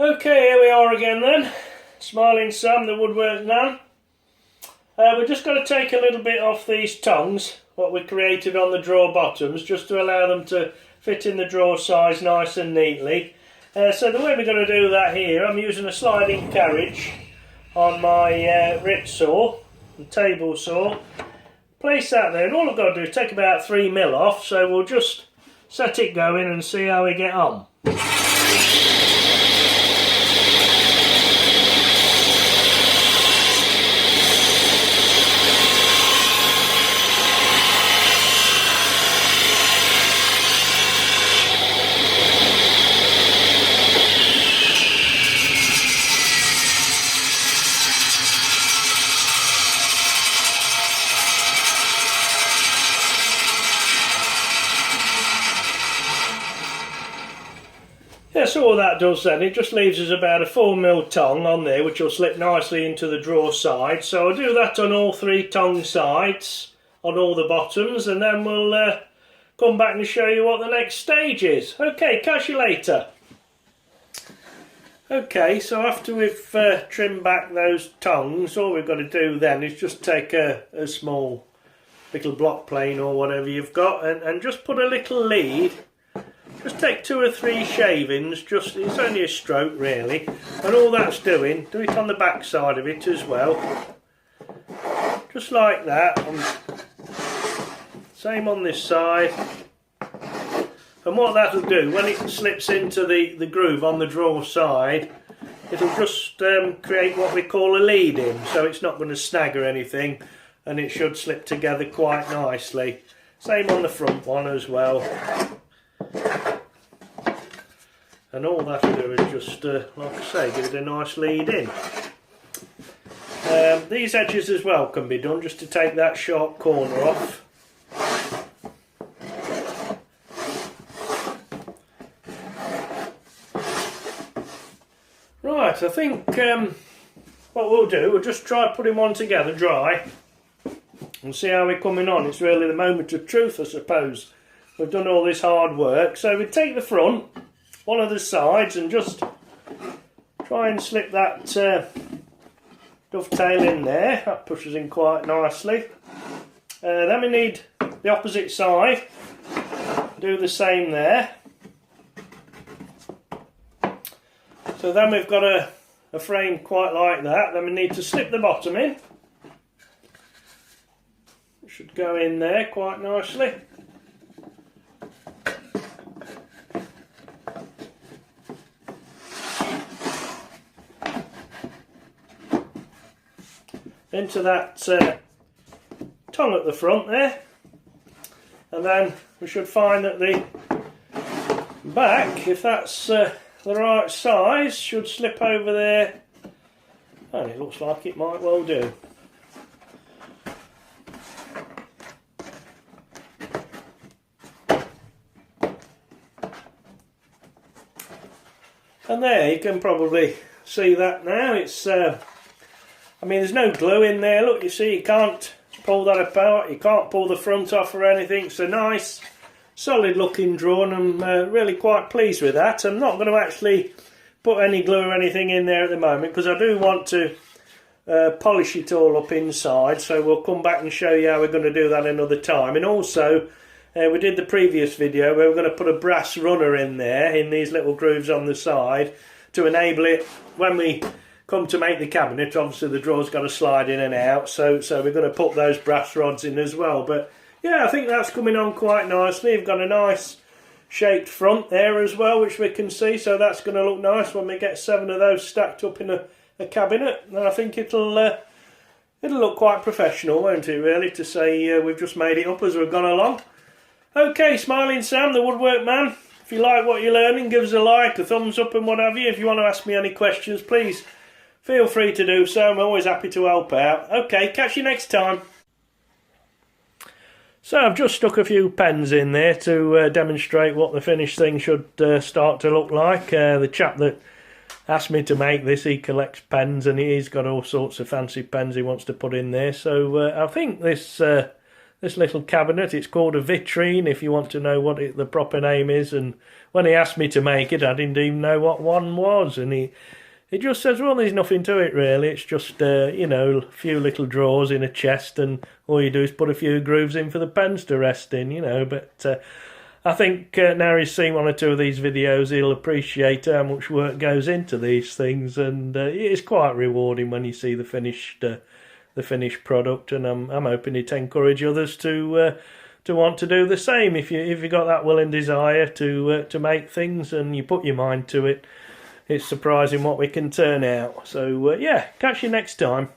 Okay, here we are again then. Smiling Sam, the woodwork man. We're just going to take a little bit off these tongues, what we created on the drawer bottoms, just to allow them to fit in the drawer size nice and neatly. So the way we're going to do that here, I'm using a sliding carriage on my Ritz saw, the table saw. Place that there, and all I've got to do is take about 3mm off, so we'll just set it going and see how we get on. Yeah, so all that does then, it just leaves us about a 4mm tongue on there, which will slip nicely into the drawer side. So I'll do that on all three tongue sides, on all the bottoms, and then we'll come back and show you what the next stage is. Okay, catch you later. Okay, so after we've trimmed back those tongues, all we've got to do then is just take a small little block plane or whatever you've got and just put a little lead. Just take 2 or 3 shavings, it's only a stroke really, and all that's doing, do it on the back side of it as well, just like that, same on this side, and what that'll do, when it slips into the groove on the drawer side, it'll just create what we call a lead in, so it's not going to snag or anything, and it should slip together quite nicely. Same on the front one as well. And all that'll do is just, like I say, give it a nice lead in. These edges as well can be done, just to take that sharp corner off. Right, I think what we'll do, we'll just try putting one together dry and see how we're coming on. It's really the moment of truth, I suppose. We've done all this hard work, so we take the front, one of the sides, and just try and slip that dovetail in there. That pushes in quite nicely. Then we need the opposite side. Do the same there. So then we've got a frame quite like that. Then we need to slip the bottom in. It should go in there quite nicely. Into that tongue at the front there, and then we should find that the back, if that's the right size, should slip over there, and it looks like it might well do. And there, you can probably see that now. It's I mean, there's no glue in there. Look, you see, you can't pull that apart. You can't pull the front off or anything. It's a nice, solid looking drawer, and I'm really quite pleased with that. I'm not going to actually put any glue or anything in there at the moment, because I do want to polish it all up inside. So we'll come back and show you how we're going to do that another time. And also, we did the previous video where we're going to put a brass runner in there, in these little grooves on the side, to enable it when we come to make the cabinet. Obviously the drawer's got to slide in and out, so we're going to put those brass rods in as well. But yeah, I think that's coming on quite nicely. We've got a nice shaped front there as well, which we can see, so that's going to look nice when we get 7 of those stacked up in a cabinet. And I think it'll look quite professional, won't it, really, to say we've just made it up as we've gone along. Okay, Smiling Sam, the woodwork man, if you like what you're learning, give us a like, a thumbs up and what have you. If you want to ask me any questions, please feel free to do so. I'm always happy to help out. Okay, catch you next time. So I've just stuck a few pens in there to demonstrate what the finished thing should start to look like. The chap that asked me to make this, he collects pens, and he's got all sorts of fancy pens he wants to put in there. So I think this this little cabinet. It's called a vitrine, if you want to know what the proper name is. And when he asked me to make it, I didn't even know what one was. And he just says, well, there's nothing to it really. It's just, you know, a few little drawers in a chest, and all you do is put a few grooves in for the pens to rest in, you know. But I think now he's seen one or two of these videos, he'll appreciate how much work goes into these things, and it's quite rewarding when you see the finished product. And I'm hoping it encourage others to want to do the same. If you got that will and desire to make things, and you put your mind to it, it's surprising what we can turn out. So yeah, catch you next time.